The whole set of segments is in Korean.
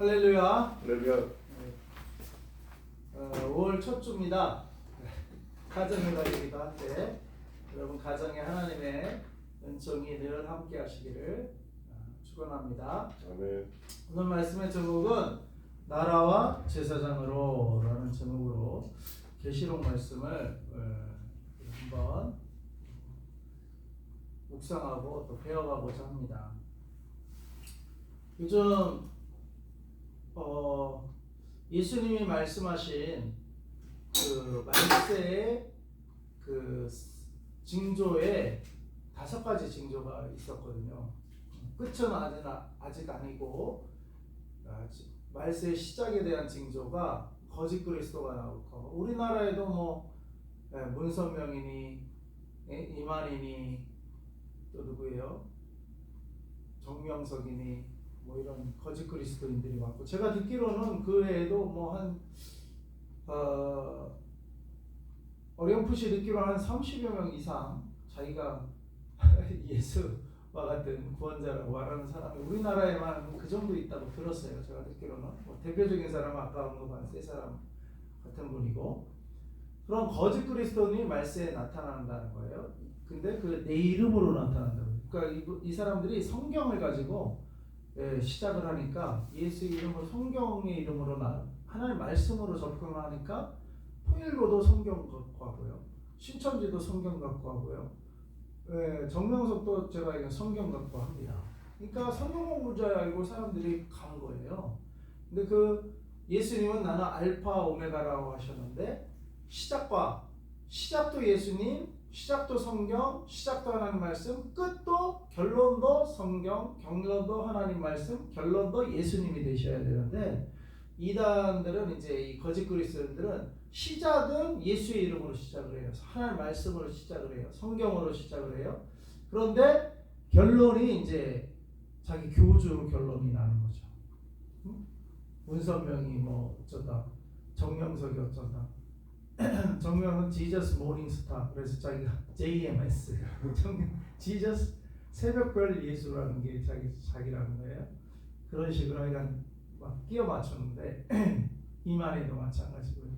할렐루야. 할렐루야. 네. 5월 첫 주입니다. 가정의 달이기도 한데 여러분 가정에 하나님의 은총이 늘 함께 하시기를 축원합니다. 아멘. 오늘 말씀의 제목은 나라와 제사장으로 라는 제목으로 계시록 말씀을 한번 묵상하고 또 배워가고자 합니다. 요즘 예수님이 말씀하신 그 말세의 그 징조에 5가지 징조가 있었거든요. 끝은 아직 아니고 말세의 시작에 대한 징조가 거짓 그리스도가 나오고, 우리나라에도 뭐 문선명이니 이만희니 또 누구예요? 정명석이니 뭐 이런 거짓 그리스도인들이 많고, 제가 듣기로는 그 외에도 뭐 한 어렴풋이 듣기로 한 30여 명 이상 자기가 예수와 같은 구원자라고 말하는 사람이 우리나라에만 그 정도 있다고 들었어요. 제가 듣기로는 뭐 대표적인 사람은 아까 언급한 세 사람 같은 분이고, 그런 거짓 그리스도인이 말세에 나타난다는 거예요. 근데 그 내 이름으로 나타난다고. 그러니까 이 사람들이 성경을 가지고 시작을 하니까 예수 이름으로, 성경의 이름으로 하나님 말씀으로 접근을 하니까 통일교도 성경 갖고 하고요, 신천지도 성경 갖고 하고요, 정명석도 제가 알기로는 성경 갖고 합니다. 그러니까 성경 공부자 알고 사람들이 간 거예요. 근데 그 예수님은 나는 알파 오메가라고 하셨는데, 시작도 예수님, 시작도 성경, 시작도 하나님 말씀, 끝도 결론도 성경, 결론도 하나님 말씀, 결론도 예수님이 되셔야 되는데, 이단들은 이제 이 거짓 그리스도인들은 시작은 예수의 이름으로 시작을 해요. 하나님 말씀으로 시작을 해요. 성경으로 시작을 해요. 그런데 결론이 이제 자기 교주로 결론이 나는 거죠. 문선명이 뭐 어쩌다, 정명석이 어쩌다. 정명은 지저스 모닝스타, 그래서 자기가 JMS 지저스 새벽별 예수라는 게 자기라는 거예요. 그런 식으로 하여간 막 끼워 맞췄는데 이만희도 마찬가지고요.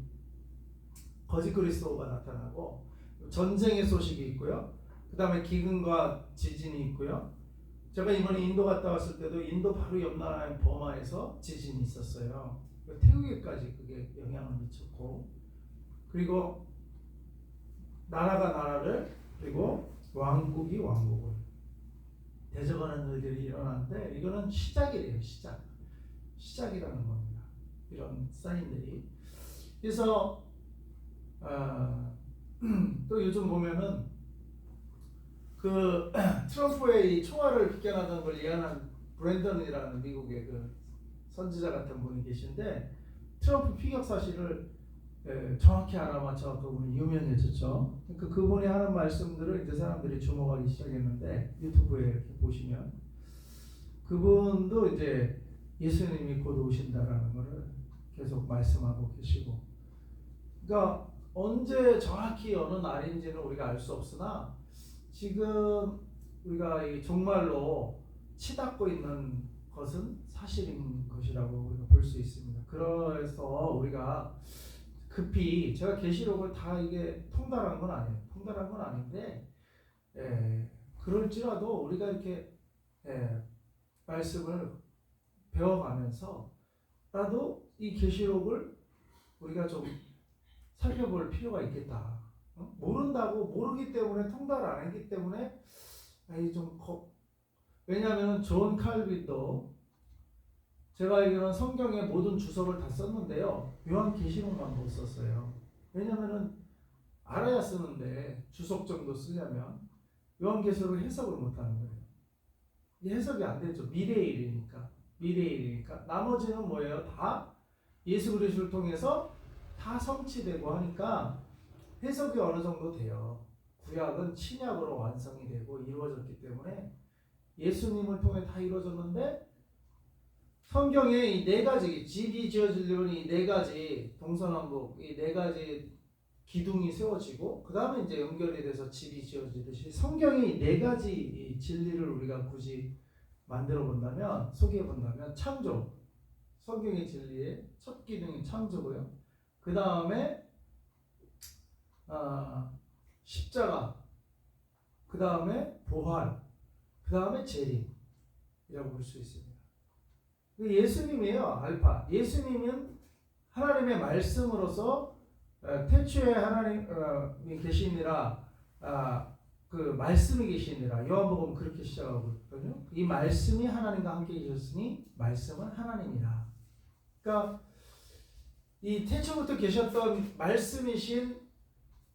거짓 그리스도가 나타나고, 전쟁의 소식이 있고요. 그 다음에 기근과 지진이 있고요. 제가 이번에 인도 갔다 왔을 때도 인도 바로 옆 나라인 버마에서 지진이 있었어요. 태국에까지 그게 영향을 미쳤고, 그리고 나라가 나라를, 그리고 왕국이 왕국을 대적하는 일들이 일어나는데, 이거는 시작이래요. 시작이라는 겁니다. 이런 사인들이. 그래서 또 요즘 보면은 그 트럼프의 이 총알을 비껴나가는 걸 예언한 브랜던이라는 미국의 그 선지자 같은 분이 계신데, 트럼프 피격 사실을 정확히 알아맞혀 그분이 유명해졌죠. 그러니까 그분이 하는 말씀들을 이제 사람들이 주목하기 시작했는데, 유튜브에 이렇게 보시면 그분도 이제 예수님이 곧 오신다라는 것을 계속 말씀하고 계시고, 그러니까 언제 정확히 어느 날인지는 우리가 알 수 없으나, 지금 우리가 이 종말로 치닫고 있는 것은 사실인 것이라고 우리가 볼 수 있습니다. 그래서 우리가 급히, 제가 계시록을 다 이게 통달한 건 아닌데, 그럴지라도 우리가 이렇게 말씀을 배워가면서 나도 이 계시록을 우리가 좀 살펴볼 필요가 있겠다. 모르기 때문에, 통달 안 했기 때문에 왜냐하면 존 칼빈도 제가 알기로는 성경의 모든 주석을 다 썼는데요, 요한계시록만 못 썼어요. 왜냐하면 알아야 쓰는데 주석 정도 쓰려면 요한계시록을 해석을 못하는 거예요. 이 해석이 안 되죠. 미래일이니까. 나머지는 뭐예요? 다 예수 그리스도를 통해서 다 성취되고 하니까 해석이 어느 정도 돼요. 구약은 신약으로 완성이 되고 이루어졌기 때문에 예수님을 통해 다 이루어졌는데, 성경에 이 4가지 집이 지어지려면 이 4가지 동서남북, 이 4가지 기둥이 세워지고, 그 다음에 이제 연결이 돼서 집이 지어지듯이 성경의 이 4가지 진리를 우리가 굳이 만들어 본다면, 소개해 본다면, 창조, 성경의 진리의 첫 기둥이 창조고요. 그 다음에 십자가, 그 다음에 부활, 그 다음에 재림이라고 볼 수 있습니다. 예수님이에요. 알파. 예수님은 하나님의 말씀으로서 태초에 하나님이 계시니라, 그 말씀이 계시니라. 요한복음 그렇게 시작하고 있거든요. 이 말씀이 하나님과 함께 계셨으니 말씀은 하나님이라. 그러니까 이 태초부터 계셨던 말씀이신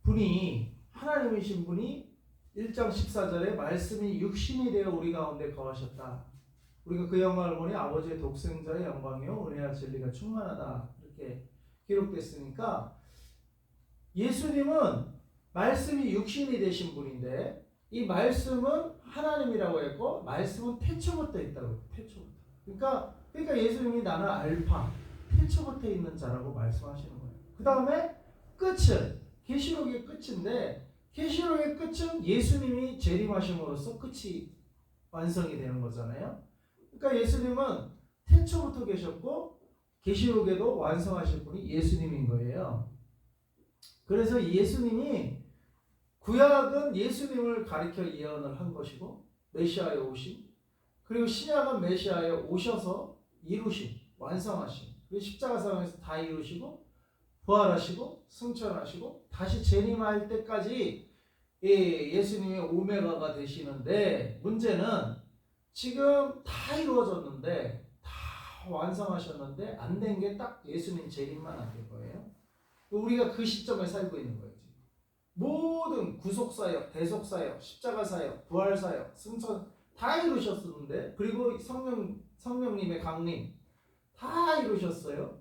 분이, 하나님이신 분이 1장 14절에 말씀이 육신이 되어 우리 가운데 거하셨다. 우리가 그 영광을 보니 아버지의 독생자의 영광이요 은혜와 진리가 충만하다. 이렇게 기록됐으니까 예수님은 말씀이 육신이 되신 분인데 이 말씀은 하나님이라고 했고 말씀은 태초부터 있다고. 태초부터. 그러니까 예수님이 나는 알파, 태초부터 있는 자라고 말씀하시는 거예요. 그 다음에 끝은 계시록의 끝인데 계시록의 끝은 예수님이 재림하심으로써 끝이 완성이 되는 거잖아요. 그러니까 예수님은 태초부터 계셨고 계시록에도 완성하실 분이 예수님인 거예요. 그래서 예수님이 구약은 예수님을 가리켜 예언을 한 것이고 메시아의 오심, 그리고 신약은 메시아에 오셔서 이루신, 완성하신, 그리고 십자가상에서 다 이루시고 부활하시고 승천하시고 다시 재림할 때까지 예수님이 오메가가 되시는데 문제는 지금 다 이루어졌는데 다 완성하셨는데 안 된 게 딱 예수님 재림만 안 된 거예요. 우리가 그 시점에 살고 있는 거예요. 지금. 모든 구속사역, 대속사역, 십자가사역, 부활사역, 승천 다 이루셨었는데 그리고 성령님의 강림 다 이루셨어요.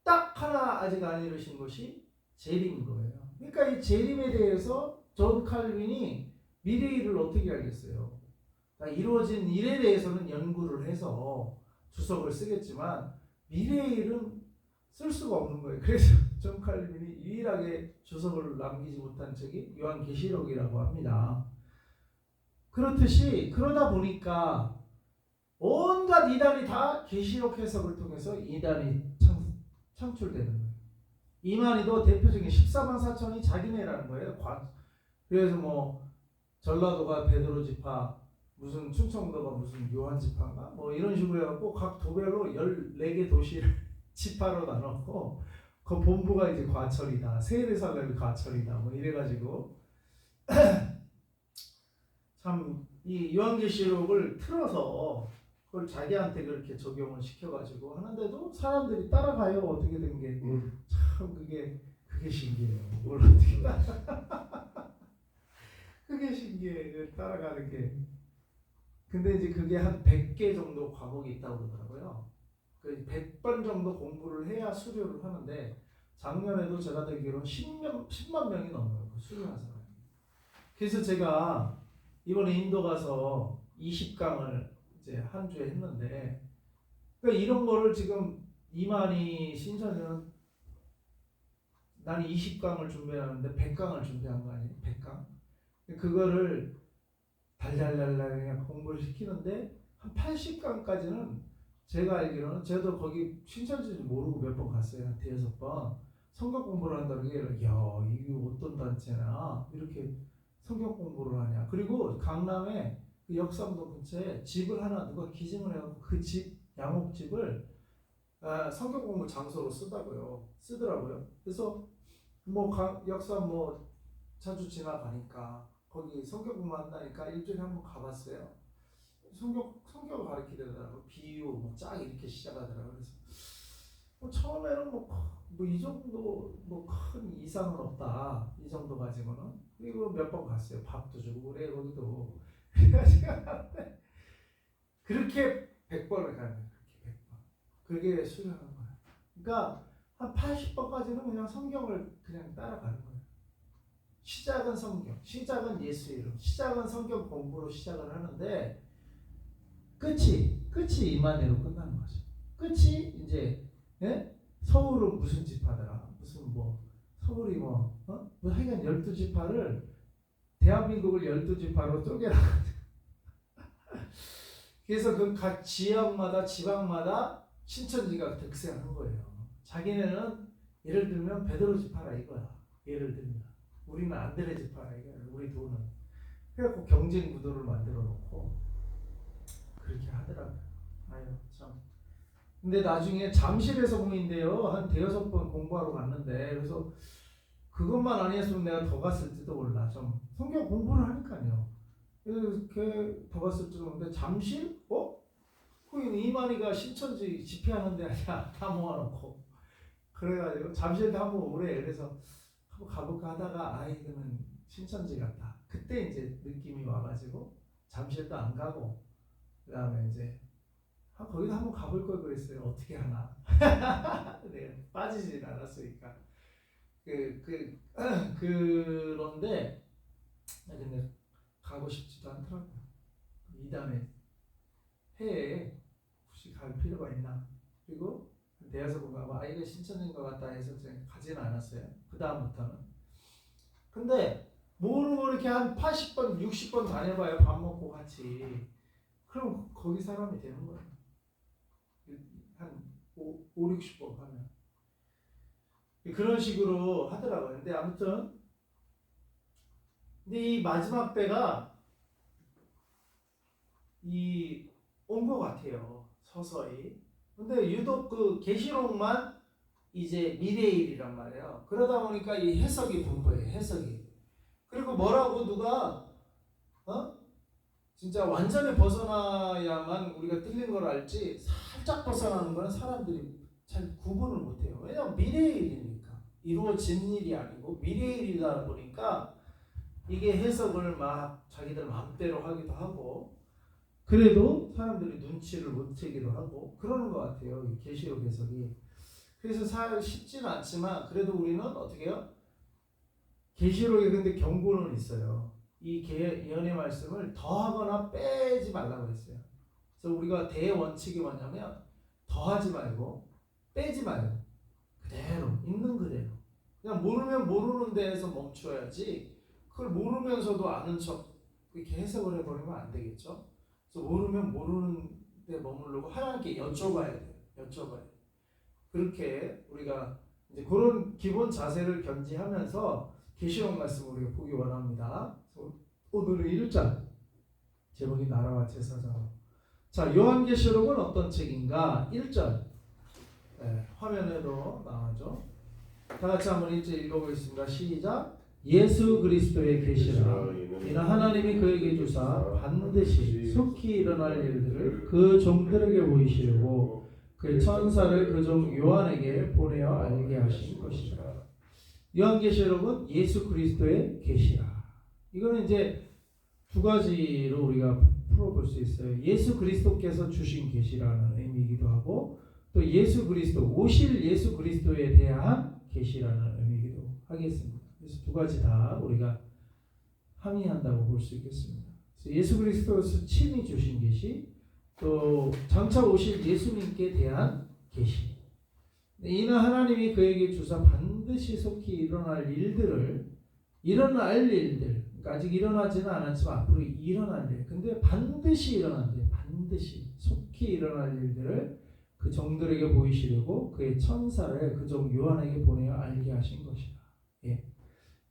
딱 하나 아직 안 이루신 것이 재림인 거예요. 그러니까 이 재림에 대해서 존 칼빈이 미래의 일을 어떻게 알겠어요? 이루어진 일에 대해서는 연구를 해서 주석을 쓰겠지만 미래의 일은 쓸 수가 없는 거예요. 그래서 존 칼빈이 유일하게 주석을 남기지 못한 책이 요한계시록이라고 합니다. 그렇듯이 그러다 보니까 온갖 이단이 다 계시록 해석을 통해서 이단이 창출되는 거예요. 이만희도 대표적인 14만 4천이 자기네라는 거예요. 그래서 뭐 전라도가 베드로 지파, 무슨 충청도가 무슨 요한 지파인가 뭐 이런 식으로 해갖고 각 도별로 14개 도시를 지파로 나눴고 그 본부가 이제 과철이다, 세례살렘이 과철이다 뭐 이래가지고 참 이 요한계시록을 틀어서 그걸 자기한테 그렇게 적용을 시켜가지고 하는데도 사람들이 따라가요. 어떻게 된 게 참 그게 신기해요. 뭘 어떻게 그게 신기해. 따라가는 게. 근데 이제 그게 한 100개 정도 과목이 있다고 그러더라고요. 그 100번 정도 공부를 해야 수료를 하는데 작년에도 제가 듣기로는 10만 명이 넘어요. 그 수료한 사람이. 그래서 제가 이번에 인도 가서 20강을 이제 한 주에 했는데 그러니까 이런 거를 지금 이만희 신천지는 나는 20강을 준비하는데 100강을 준비한 거 아니에요? 100강? 그거를 달달달달 그냥 공부를 시키는데 한 80강까지는 제가 알기로는 저도 거기 신천지인지 모르고 몇 번 갔어요. 한 대여섯 번. 성경 공부를 한다는 게 야 이게 어떤 단체나 이렇게 성경 공부를 하냐. 그리고 강남에 그 역삼동 근처에 집을 하나 누가 기증을 해갖고 그 집 양옥집을 성경 공부 장소로 쓰더라고요. 그래서 뭐 역삼 뭐 자주 지나가니까 거기 성경 공부 한다니까 일주일에 한번 가봤어요. 성경을 가르치더라고요. 비유 뭐 쫙 이렇게 시작하더라고요. 그래서 뭐 처음에는 뭐 이 정도 뭐 큰 이상은 없다. 이 정도 가지고는. 그리고 몇 번 갔어요. 밥도 주고 그래 거기도. 그래가지고 그렇게 100번을 가는 거예요. 그렇게 100번. 그게 수련하는 거예요. 그러니까 한 80번까지는 그냥 성경을 그냥 따라가는 거예요. 시작은 성경, 시작은 예수 이름, 시작은 성경 공부로 시작을 하는데 끝이 이만희로 끝나는 거죠. 끝이 이제 서울은 무슨 지파더라, 무슨 뭐 서울이 뭐 하여간 12지파를 대한민국을 12지파로 쪼개라. 그래서 그 각 지역마다 지방마다 신천지가 득세하는 거예요. 자기네는 예를 들면 베드로 지파라 이거야. 예를 들면 우리는 안드레 지파라 이거야. 우리 돈은 그래갖고 경쟁 구도를 만들어 놓고 그렇게 하더라고요. 아유 참. 근데 나중에 잠실에서 모인대요. 한 대여섯 번 공부하러 갔는데 그래서 그것만 아니었으면 내가 더 갔을지도 몰라. 좀 성경 공부를 하니까요. 이렇게 더 갔을지도 모르는데 잠실? 거기 이만희가 신천지 집회하는데 아니야. 다 모아놓고 그래가지고 잠실도 한번 오래. 그래서 한번 가볼까 하다가 이거는 신천지 같다. 그때 이제 느낌이 와가지고 잠실도 안 가고 그 다음에 이제 거기도 한번 가볼 걸 그랬어요. 어떻게 하나. 내가 빠지진 않았으니까. 그런데 근데 가고 싶지도 않더라고요. 이단에 해에 혹시 갈 필요가 있나. 그리고 대여섯 번 가고 이거 신천지인 것 같다 해서 제가 가지는 않았어요. 그 다음부터는. 근데 모르고 이렇게 한 80번 60번 다녀봐요. 밥 먹고 같이. 그럼 거기 사람이 되는 거예요. 한 5, 60번 가면. 그런 식으로 하더라고요. 근데 아무튼 근데 이 마지막 때가 온 것 같아요. 서서히. 근데 유독 그 계시록만 이제 미래일이란 말이에요. 그러다 보니까 이 해석이 분포해요. 해석이. 그리고 뭐라고 누가 진짜 완전히 벗어나야만 우리가 틀린 걸 알지 살짝 벗어나는 거는 사람들이 잘 구분을 못해요. 왜냐면 미래일이니까 이루어진 일이 아니고 미래일이다 보니까 이게 해석을 막 자기들 마음대로 하기도 하고 그래도 사람들이 눈치를 못 채기도 하고 그러는 것 같아요. 이 계시록 해석이. 그래서 사실 쉽지는 않지만 그래도 우리는 어떻게 해요? 계시록에 근데 경고는 있어요. 이 예언의 말씀을 더하거나 빼지 말라고 했어요. 그래서 우리가 대원칙이 뭐냐면 더하지 말고 빼지 말고 그대로 있는 그대로 그냥 모르면 모르는 데에서 멈춰야지 그걸 모르면서도 아는 척 이렇게 해석을 해버리면 안 되겠죠. 그래서 모르면 모르는 데 머무르고 하나님께 여쭤봐야 돼요. 여쭤봐야 돼요. 그렇게 우리가 이제 그런 기본 자세를 견지하면서 계시록 말씀을 우리가 보기 원합니다. 오늘은 1장 제목이 나라와 제사장. 자, 요한계시록은 어떤 책인가? 1절 화면에도 나와죠. 다 같이 한번 1절 읽어보겠습니다. 시작. 예수 그리스도의 계시라 이는 하나님이 그에게 주사 반드시 속히 일어날 일들을 그 종들에게 보이시려고 그의 천사를 그 종 요한에게 보내어 알게 하신 것이라. 요한계시록은 예수 그리스도의 계시라. 이거는 이제 두 가지로 우리가 풀어볼 수 있어요. 예수 그리스도께서 주신 계시라는 의미이기도 하고 또 예수 그리스도 오실 예수 그리스도에 대한 계시라는 의미이기도 하겠습니다. 그래서 두 가지 다 우리가 함의한다고 볼 수 있겠습니다. 그래서 예수 그리스도께서 친히 주신 계시 또 장차 오실 예수님께 대한 계시. 이는 하나님이 그에게 주사 반드시 속히 일어날 일들을 일어날 일들 그러니까 아직 일어나지는 않았지만 앞으로 일어날 일 근데 반드시 일어난대요. 반드시 속히 일어날 일들을 그 종들에게 보이시려고 그의 천사를 그 종 요한에게 보내어 알게 하신 것이다. 예.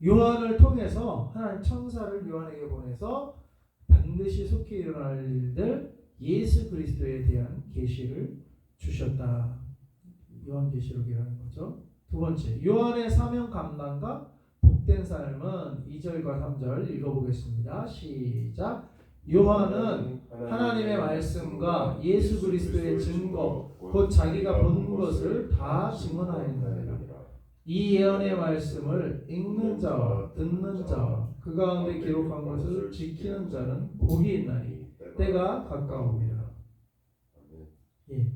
요한을 통해서 하나님 천사를 요한에게 보내서 반드시 속히 일어날 일들 예수 그리스도에 대한 계시를 주셨다. 요한계시록이라는 거죠. 두 번째, 요한의 사명 감당과 복된 삶은 2절과 3절 읽어보겠습니다. 시작. 요한은 하나님의 말씀과 예수 그리스도의 증거 곧 자기가 본 것을 다 증언하였느니라. 이 예언의 말씀을 읽는 자와 듣는 자와 그 가운데 기록한 것을 지키는 자는 복이 있나니 때가 가까웁니다. 예.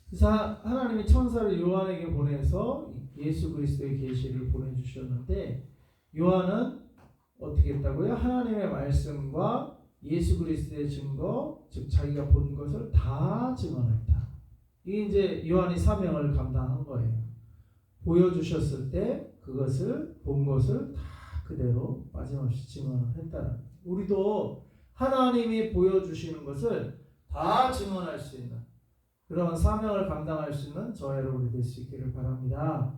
그래서 하나님이 천사를 요한에게 보내서 예수 그리스도의 계시를 보내주셨는데 요한은 어떻게 했다고요? 하나님의 말씀과 예수 그리스도의 증거, 즉 자기가 본 것을 다 증언했다. 이게 이제 요한이 사명을 감당한 거예요. 보여주셨을 때 그것을 본 것을 다 그대로 빠짐없이 증언을 했다는. 우리도 하나님이 보여주시는 것을 다 증언할 수 있는. 그런 사명을 감당할 수 있는 저와 여러분이 될 수 있기를 바랍니다.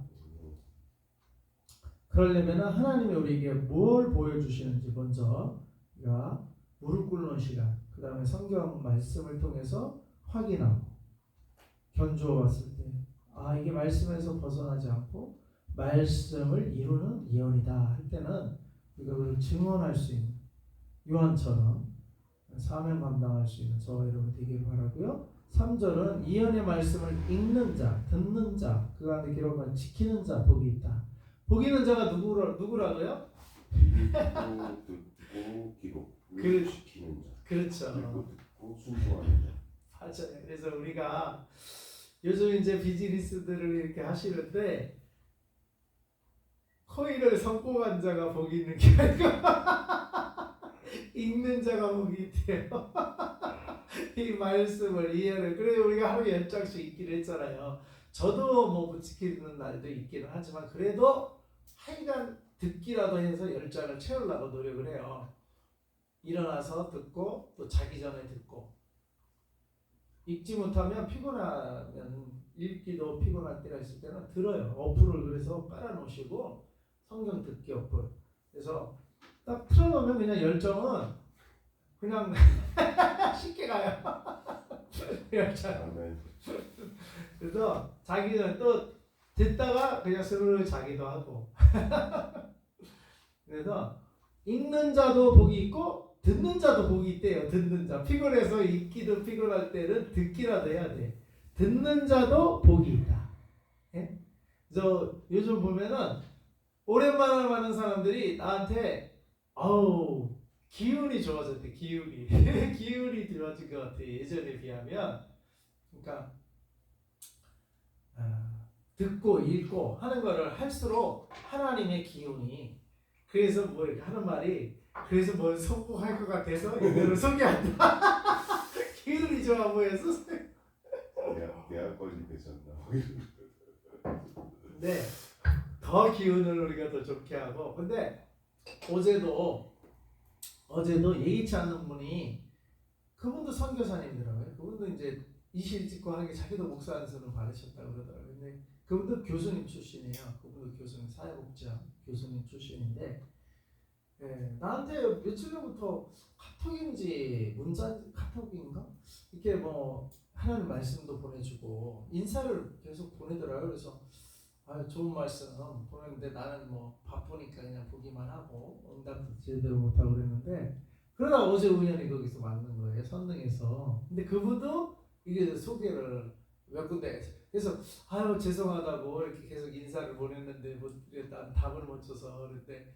그러려면 하나님이 우리에게 뭘 보여주시는지 먼저 우리가 무릎 꿇는 시간, 그 다음에 성경 말씀을 통해서 확인하고 견주어 봤을 때 이게 말씀에서 벗어나지 않고 말씀을 이루는 예언이다 할 때는 우리가 그걸 증언할 수 있는 요한처럼 사명 감당할 수 있는 저와 여러분 되기를 바라고요. 3절은 예언의 말씀을 읽는 자, 듣는 자, 그 안에 기록한 지키는 자 복이 있다. 복 있는 자가 누구라고요? 읽고 듣고 기록 지키는 자. 그렇죠. 읽고 듣고 순종하는 자. 맞아요. 그래서 우리가 요즘 이제 비즈니스들을 이렇게 하시는데 코인을 성공한 자가 복이 있는 게 아니고 읽는 자가 복이 있대요. 이 말씀을 이해를. 그래 우리가 하루에 10장씩 읽기를 했잖아요. 저도 뭐 못 지키는 날도 있기는 하지만 그래도 하여간 듣기라도 해서 10장을 채우려고 노력을 해요. 일어나서 듣고 또 자기 전에 듣고 읽지 못하면 피곤하면 읽기도 피곤할 때가 있을 때는 들어요. 어플을 그래서 깔아놓으시고 성경 듣기 어플. 그래서 딱 틀어놓으면 그냥 열정은 그냥 쉽게 가요. 열정. 그래서 자기 전에 또 듣다가 그냥 스르르 자기도 하고. 그래서 읽는 자도 복이 있고 듣는 자도 복이 있대요. 듣는 자. 피곤해서 읽기도 피곤할 때는 듣기라도 해야 돼. 듣는 자도 복이 있다. 예? 그래서 요즘 보면은 오랜만에 만난 사람들이 나한테 기운이 좋아졌대. 기운이. 기운이 좋아진 것 같아. 예전에 비하면. 그러니까 듣고 읽고 하는 거를 할수록 하나님의 기운이 그래서 뭐 이렇게 하는 말이 그래서 뭘 성공할 것 같아서 이거를 소개한다. 기운이 좋아 보여서. 대학 걸린 되셨나? 네, 더 기운을 우리가 더 좋게 하고. 근데 어제도 예의치 않는 분이 그분도 선교사님이더라고요. 그분도 이제 이실 찍고 하는 게 자기도 목사 안수는 받으셨다고 그러더라고요. 근데 그분도 교수님 출신이에요. 그분도 교수님 사회복지학 교수님 출신인데 나한테 며칠 전부터 카톡인지 카톡인가 이렇게 뭐 하나님 말씀도 보내주고 인사를 계속 보내더라고요. 그래서 좋은 말씀 보냈는데 나는 뭐 바쁘니까 그냥 보기만 하고 응답도 제대로 못하고 그랬는데 그러다 어제 우연히 거기서 만난 거예요. 선릉에서. 근데 그분도 이게 소개를 몇 군데 그래서 죄송하다고 이렇게 계속 인사를 보냈는데 난 답을 못 줘서 그랬는데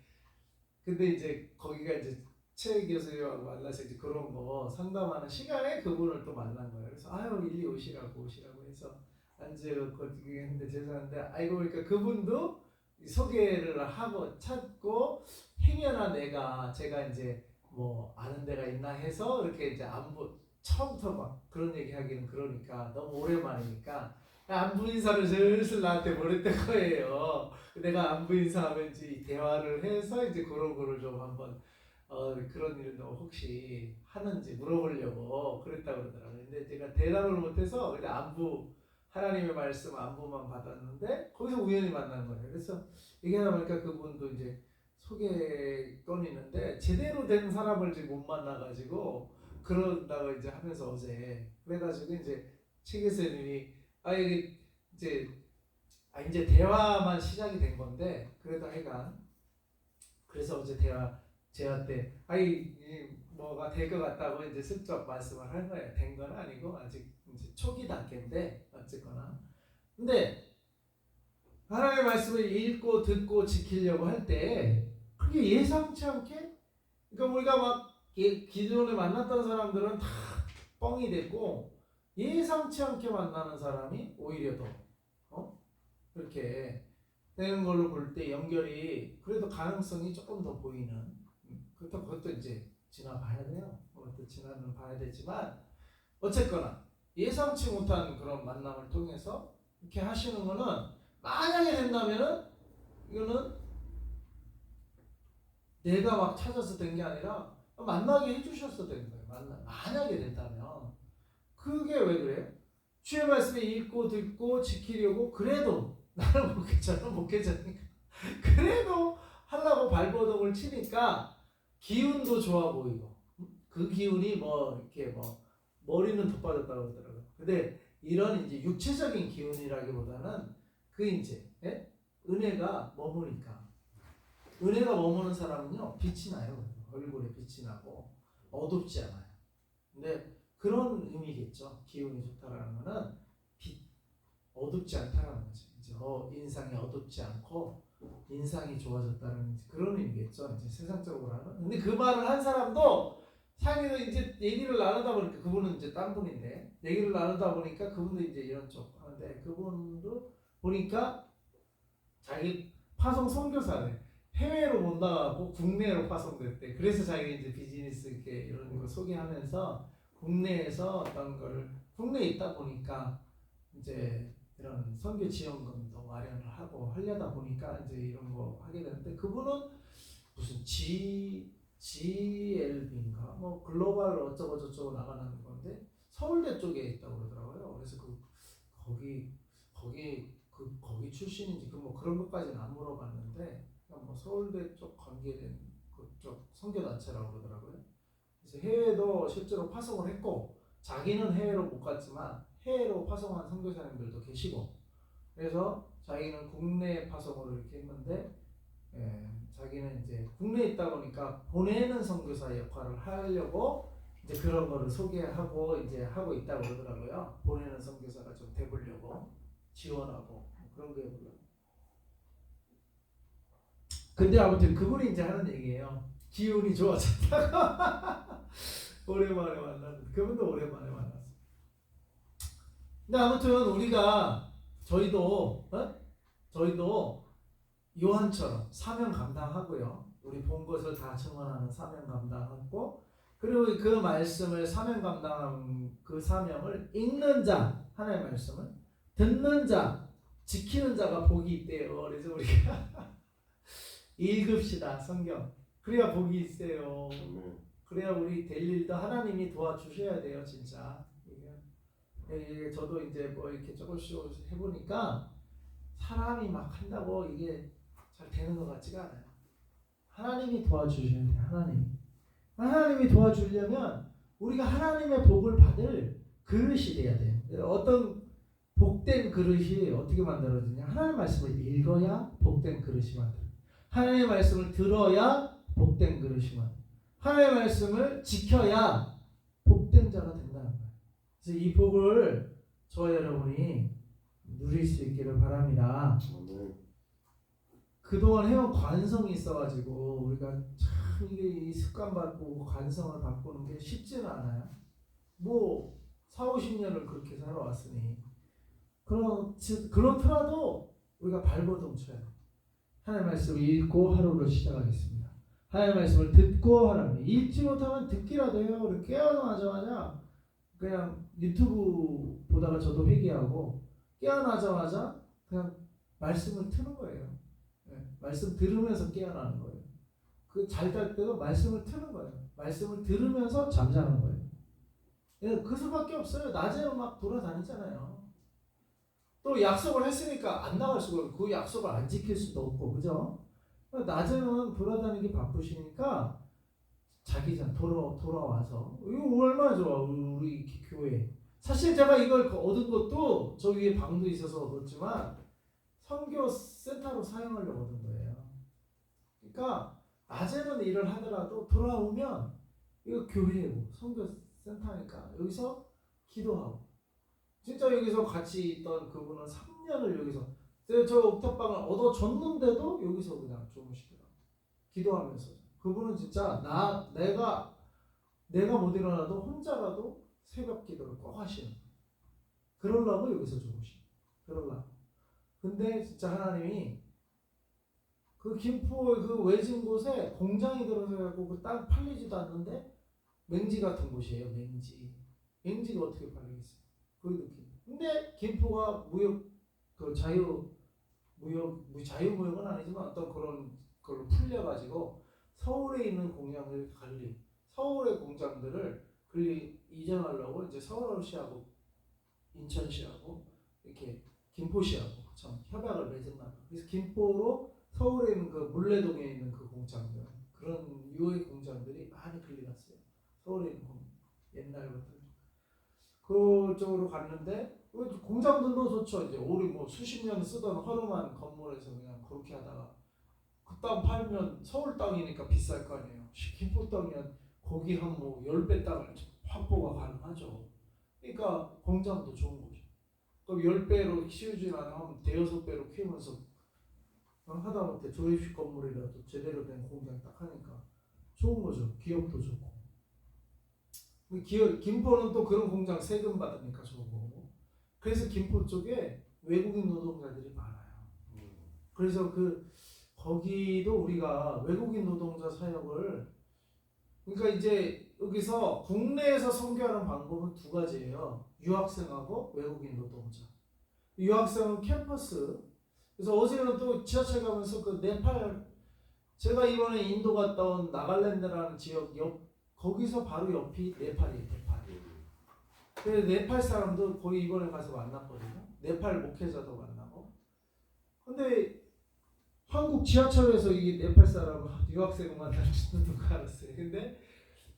근데 이제 거기가 이제 최 교수님하고 만나서 이제 그런 거 상담하는 시간에 그분을 또 만난 거예요. 그래서 일리 오시라고 해서 앉아서 했는데 죄송한데 그러니까 그분도 소개를 하고 찾고 행여나 제가 이제 뭐 아는 데가 있나 해서 이렇게 이제 안부 처음부터 막 그런 얘기 하기는 그러니까 너무 오랜만이니까 안부 인사를 슬슬 나한테 보냈던 거예요. 내가 안부 인사하면 이제 대화를 해서 이제 그런 거를 좀 한번 그런 일도 혹시 하는지 물어보려고 그랬다고 그러더라고요. 근데 제가 대답을 못해서 그냥 하나님의 말씀 안부만 받았는데 거기서 우연히 만난 거예요. 그래서 얘기하다 보니까 그분도 이제 소개권이 있는데 제대로 된 사람을 지금 못 만나가지고 그런다고 이제 하면서 어제 그래가지고 이제 최 교수님이 이게 이제 대화만 시작이 된 건데 그래도 하여간 그래서 어제 제화 때 뭐가 될 것 같다고 이제 슬쩍 말씀을 할 거예요. 된 건 아니고 아직 이제 초기 단계인데 어쨌거나 근데 하나님의 말씀을 읽고 듣고 지키려고 할 때 그게 예상치 않게 그러니까 우리가 막 기존에 만났던 사람들은 다 뻥이 됐고 예상치 않게 만나는 사람이 오히려 더 그렇게 되는 걸로 볼 때 연결이 그래도 가능성이 조금 더 보이는 그것도 이제 지나봐야 돼요. 그것도 지나는 봐야 되지만 어쨌거나 예상치 못한 그런 만남을 통해서 이렇게 하시는 거는 만약에 된다면은 이거는 내가 막 찾아서 된 게 아니라 만나게 해주셔서 된 거예요. 만약에 된다면 그게 왜 그래요? 주의 말씀을 읽고 듣고 지키려고 그래도 나는 못 괜찮으니까 그래도 하려고 발버둥을 치니까 기운도 좋아 보이고 그 기운이 뭐 이렇게 뭐 머리는 돋빠졌다고 그러더라고요. 근데 이런 이제 육체적인 기운이라기보다는 그 이제 은혜가 머무니까 은혜가 머무는 사람은요 빛이 나요. 얼굴에 빛이 나고 어둡지 않아요. 근데 그런 의미겠죠. 기운이 좋다라는 거는 빛, 어둡지 않다라는 거죠. 이제 인상이 어둡지 않고 인상이 좋아졌다는 그런 의미겠죠. 이제 세상적으로 하는. 근데 그 말을 한 사람도 상의도 이제 얘기를 나누다 보니까 그분은 이제 딴 분인데 얘기를 나누다 보니까 그분도 이제 이런 쪽 하는데 그분도 보니까 자기 파송 선교사래. 해외로 못 나가고 국내로 파송됐대. 그래서 자기가 이제 비즈니스 이렇게 이런 거 소개하면서 국내에서 어떤 거를 국내에 있다 보니까 이제 이런 선교 지원금도 마련을 하고 하려다 보니까 이제 이런 거 하게 되는데 그분은 무슨 GLB인가 뭐 글로벌 어쩌고 저쩌고 나가는 건데 서울대 쪽에 있다고 그러더라고요. 그래서 거기 출신인지 뭐 그런 것까지는 안 물어봤는데 뭐 서울대 쪽 관계된 그쪽 선교 단체라고 그러더라고요. 그래서 해외도 실제로 파송을 했고 자기는 해외로 못 갔지만 해외로 파송한 선교사님들도 계시고 그래서 자기는 국내 파송으로 이렇게 했는데 자기는 이제 국내에 있다 보니까 보내는 선교사 역할을 하려고 이제 그런 거를 소개하고 이제 하고 있다고 그러더라고요. 보내는 선교사가 좀 돼보려고 지원하고 그런 거 해보려고. 근데 아무튼 그분이 이제 하는 얘기예요. 기운이 좋아졌다가 오랜만에 만났는데 그분도 오랜만에 만났어요. 근데 아무튼 우리가 저희도 요한처럼 사명 감당하고요. 우리 본 것을 다 증언하는 사명 감당하고 그리고 그 말씀을 사명 감당한 그 사명을 읽는 자 하나의 말씀을 듣는 자 지키는 자가 복이 있대요. 그래서 우리가 읽읍시다 성경. 그래야 복이 있어요. 그래야 우리 될 일도 하나님이 도와주셔야 돼요, 진짜. 이게 저도 이제 뭐 이렇게 조금씩 해보니까 사람이 막 한다고 이게 잘 되는 것 같지가 않아요. 하나님이 도와주셔야 돼요. 하나님이 도와주려면 우리가 하나님의 복을 받을 그릇이 돼야 돼요. 어떤 복된 그릇이 어떻게 만들어지냐? 하나님의 말씀을 읽어야 복된 그릇이 만들어요. 하나님의 말씀을 들어야 복된 그릇이 만들어요. 하나님의 말씀을 지켜야 복된 자가 된다는 거예요. 그래서 이 복을 저와 여러분이 누릴 수 있기를 바랍니다. 그동안 해온 관성이 있어가지고 우리가 참 이게 이 습관 바꾸고 관성을 바꾸는 게 쉽지는 않아요. 뭐 40-50년을 그렇게 살아왔으니 그렇더라도 우리가 발버둥 쳐야 돼요. 하나님의 말씀을 읽고 하루를 시작하겠습니다. 하나님의 말씀을 듣고 하라면 읽지 못하면 듣기라도 해요. 우리 깨어나자마자 그냥 유튜브 보다가 저도 회개하고 깨어나자마자 그냥 말씀을 트는 거예요. 말씀 들으면서 깨어나는 거예요. 그 잘 잘 때도 말씀을 트는 거예요. 말씀을 들으면서 잠자는 거예요. 그 수밖에 없어요. 낮에는 막 돌아다니잖아요. 또 약속을 했으니까 안 나갈 수가 없고 그 약속을 안 지킬 수도 없고 그죠? 낮에는 돌아다니기 바쁘시니까 자기 전 돌아와서 이거 얼마나 좋아 우리 교회. 사실 제가 이걸 얻은 것도 저 위에 방도 있어서 얻었지만 선교 센터로 사용하려고 얻은 거예요. 그러니까 낮에는 일을 하더라도 돌아오면 이거 교회고 선교 센터니까 여기서 기도하고 진짜 여기서 같이 있던 그분은 3년을 여기서 저 옥탑방을 얻어줬는데도 여기서 그냥 주무시더라고요. 기도하면서 그분은 진짜 내가 못 일어나도 혼자라도 새벽 기도를 꼭 하시는 거예요. 그러려고 여기서 주무시는 거예요. 그러려고. 근데 진짜 하나님이 그 김포 그 외진 곳에 공장이 들어서갖고 그 땅 팔리지도 않는데 맹지 같은 곳이에요. 맹지가 어떻게 팔리겠어요? 그 느낌. 근데 김포가 자유무역은 아니지만 어떤 그런 걸로 풀려가지고 서울에 있는 공장을 서울의 공장들을 이전하려고 이제 서울시하고 인천시하고 이렇게 김포시하고 참 협약을 맺었나 봐. 그래서 김포로 서울에 있는 그 물레동에 있는 그 공장들 그런 유의 공장들이 많이 끌려갔어요. 서울에 있는 옛날부터 그쪽으로 갔는데 공장들도 좋죠. 이제 우리 뭐 수십 년 쓰던 허름한 건물에서 그냥 그렇게 하다가 그 땅 팔면 서울 땅이니까 비쌀 거 아니에요. 김포 땅이면 거기 한 뭐 10배 땅을 확보가 가능하죠. 그러니까 공장도 좋은 거죠. 그럼 10배로 키우지 않으면 대여섯 배로 키우면서 하다못해 조립식 건물이라도 제대로 된 공장 딱 하니까 좋은 거죠. 기업도 좋고. 김포는 또 그런 공장 세금 받으니까 좋고. 그래서 김포 쪽에 외국인 노동자들이 많아요. 그래서 거기도 우리가 외국인 노동자 사역을 그러니까 이제 여기서 국내에서 선교하는 방법은 두 가지예요. 유학생하고 외국인 노동자. 유학생은 캠퍼스. 그래서 어제는 또 지하철 가면서 그 네팔 제가 이번에 인도 갔다 온 나갈랜드라는 지역 거기서 바로 옆이 네팔이에요. 네팔. 그래서 네팔 사람도 거의 이번에 가서 만났거든요. 네팔 목회자도 만나고. 근데 한국 지하철에서 이 네팔 사람 유학생을 만날 줄도 누가 알았어요. 근데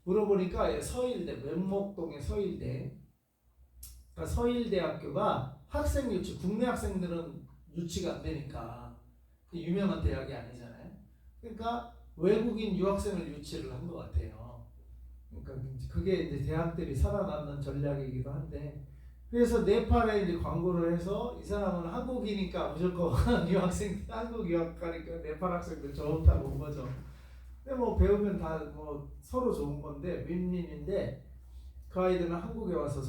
물어보니까 서일대 왼목동의 서일대 그러니까 서일대학교가 학생 유치 국내 학생들은 유치가 안 되니까 유명한 대학이 아니잖아요. 그러니까 외국인 유학생을 유치를 한 것 같아요. 그러니까 그게 이제 대학들이 살아남는 전략이기도 한데 그래서 네팔에 이제 광고를 해서 이 사람은 한국이니까 무조건 유학생 한국 유학 가니까 네팔 학생들 좋다고 온 거죠. 근데 뭐 배우면 다 뭐 서로 좋은 건데 윈윈인데 그 아이들은 한국에 와서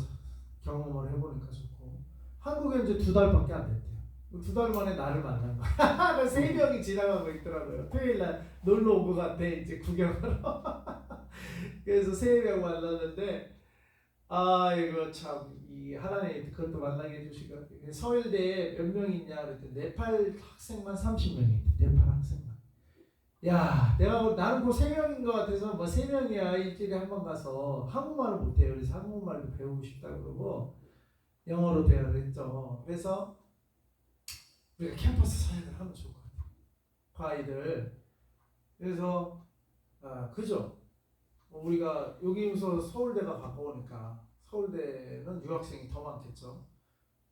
경험을 해보니까 좋고 한국에 이제 2달밖에 안 됐대요. 2달 만에 나를 만난 거야. 3명이 지나가고 있더라고요. 토요일날 놀러 온 것 같아 이제 구경하러. 그래서 3명 만났는데 아 이거 참 이 하나님 그것도 만나게 해주시고 서울대에 몇 명 있냐 그랬더니 네팔 학생만 30명이 있대. 네팔 학생만. 야 나는 그 3명인 것 같아서 뭐 3명이야 일주일에 한 번 가서 한국말을 못해요. 그래서 한국말도 배우고 싶다 그러고 영어로 대화를 했죠. 그래서 우리가 캠퍼스 사역을 하면 좋을 것 같아요. 그 아이들 그래서 그죠. 우리가 여기서 서울대가 가까우니까 서울대는 유학생이 더 많겠죠.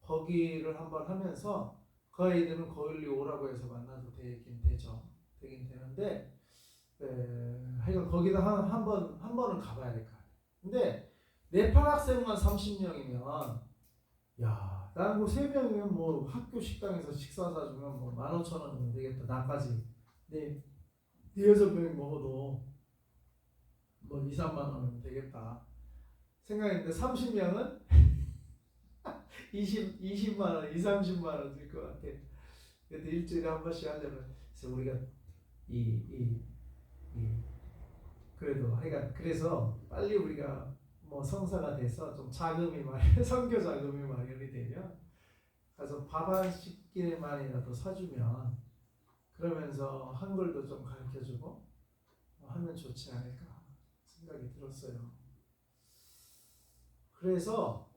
거기를 한번 하면서 그 아이들은 거기 오라고 해서 만나도 되긴 되는데 하여간 거기다 한 번은 가봐야 될 것 같아요. 근데 네팔 학생만 30명이면 야 나는 뭐 3명이면 뭐 학교 식당에서 식사 사주면 뭐 15,000원 되겠다. 나까지 네 6명이 먹어도 뭐 2, 3만 원은 되겠다 생각했는데 30명은 20만 원, 2, 30만 원 들 것 같아. 그래도 일주일에 한 번씩 하려면 그래서 우리가 그래도 하여간 그래서 빨리 우리가 뭐 성사가 돼서 좀 자금이 선교 자금이 마련이 되면 가서 밥 한 끼만이라도 사주면 그러면서 한글도 좀 가르쳐주고 하면 좋지 않을까 생각이 들었어요. 그래서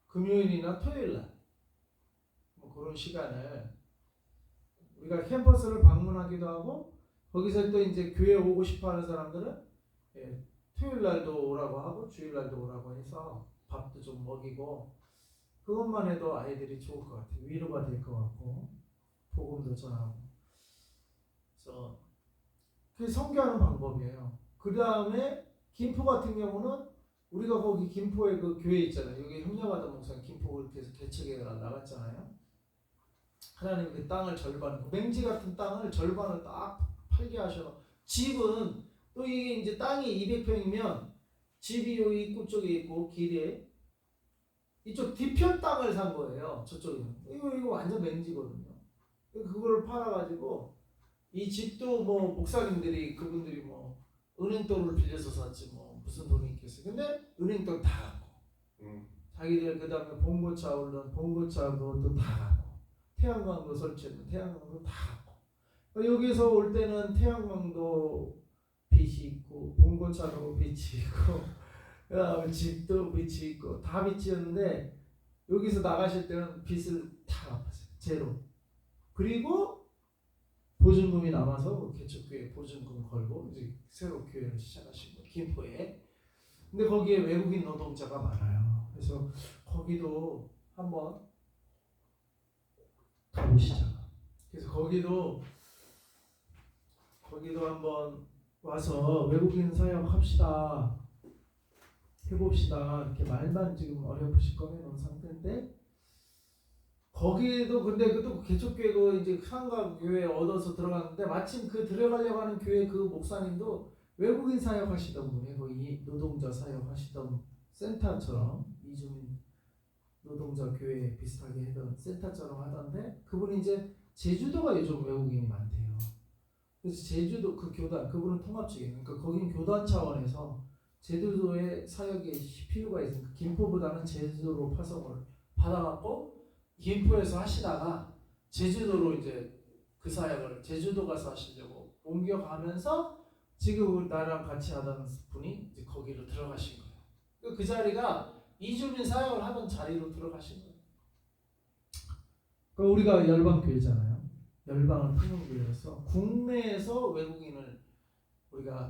금요일이나 토요일날 뭐 그런 시간을 우리가 캠퍼스를 방문하기도 하고 거기서 또 이제 교회 오고 싶어하는 사람들은 토요일날도 오라고 하고 주일날도 오라고 해서 밥도 좀 먹이고 그것만 해도 아이들이 좋을 것 같아요. 위로가 될 것 같고 복음도 전하고 그래서 그게 선교하는 방법이에요. 그 다음에 김포 같은 경우는 우리가 거기 김포에 그 교회 있잖아요. 여기 협력하던 목사님 김포 그렇게 해서 개척에 나갔잖아요. 하나님 그 땅을 절반 맹지 같은 땅을 절반을 딱 팔게 하셔. 집은 또 이게 이제 땅이 200평이면 집이 여기 입구 쪽에 있고 길에 이쪽 뒤편 땅을 산 거예요. 저쪽에는 이거 완전 맹지거든요. 그걸 팔아가지고 이 집도 뭐 목사님들이 그분들이 뭐 은행돈을 빌려서 샀지 뭐 무슨 돈이 있겠어요. 근데 은행돈 다 갖고 자기들 그 다음에 봉고차 올른 봉고차도 또 다 갖고 태양광도 설치했는 태양광도 다 갖고 여기서 올 때는 태양광도 빛이 있고 봉고차도 빛이 있고 그다음에 집도 빚이 있고 다 빚이었는데 여기서 나가실 때는 빚을 다 갚았어요. 제로. 그리고 보증금이 남아서 개척교회 보증금 걸고 이제 새로 교회를 시작하신 거예요. 김포에. 근데 거기에 외국인 노동자가 많아요. 그래서 거기도 한번 가보시죠. 그래서 거기도 한번 와서 외국인 사역 합시다. 해봅시다. 이렇게 말만 지금 어렴풋이 꺼내놓은 상태인데 거기도 근데 그것도 개척교회고 이제 상가 교회 얻어서 들어갔는데 마침 그 들어가려고 하는 교회 그 목사님도 외국인 사역하시던 분이에요. 거기 노동자 사역하시던 센터처럼 이주민 노동자 교회 비슷하게 하던 센터처럼 하던데 그분이 이제 제주도가 요즘 외국인이 많대요. 그래서 제주도 그 교단 그분은 통합직이에요. 그러니까 거기는 교단 차원에서 제주도에 사역이 필요가 있으니까 김포보다는 제주도로 파송을 받아갖고 김포에서 하시다가 제주도로 이제 그 사역을 제주도 가서 하시려고 옮겨가면서 지금 나랑 같이 하던 분이 이제 거기로 들어가신 거예요. 그 자리가 이주민 사역을 하던 자리로 들어가신 거예요. 그러니까 우리가 열방교회잖아요. 열방은 통용교회로서 국내에서 외국인을 우리가